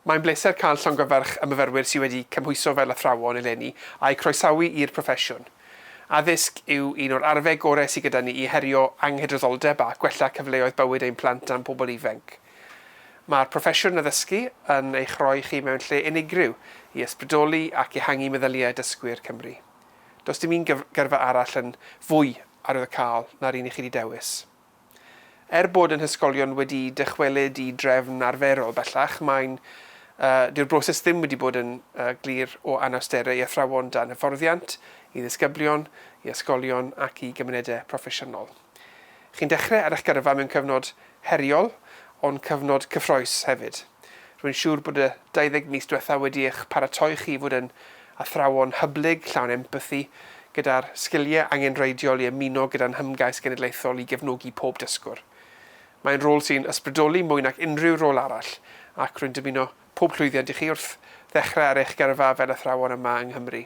Mae'n bleser cael llongyfarch y myfyrwyr sydd wedi cymhwyso fel athrawon eleni a'i croesawu i'r proffesiwn. Addysg yw un o'r arfau gorau sydd gyda ni i herio anghydraddoldeb a gwella cyfleoedd bywyd ein plant a'n pobl ifanc. Mae'r proffesiwn addysgu yn eich rhoi chi mewn lle unigryw i ysbrydoli ac ehangu meddyliau dysgwyr Cymru. Does dim un gyrfa arall yn fwy arwydd o cael na'r un i chi wedi dewis. Bod yn hysgolion wedi dychwelyd i drefn arferol bellach, dyw'r broses ddim wedi bod yn glir o anawsterau i athrawon dan hyfforddiant, i ddisgyblion, i ysgolion ac i gymunedau proffesiynol. Chi'n dechrau ar eich gyrfa mewn cyfnod heriol, ond cyfnod cyffroes hefyd. Rwy'n siŵr bod y 12 mis diwethaf wedi eich paratoi chi fod yn athrawon hyblyg, llawn empathi, gyda'r sgiliau angenreidiol i ymuno gyda'n hymgais genedlaethol i gefnogi pob dysgwr. Mae'n rôl sy'n ysbrydoli mwy nac unrhyw rôl arall, ac rwy'n dymuno pob llwyddiant i chi wrth ddechrau ar eich gyrfa fel athrawon yma yng Nghymru.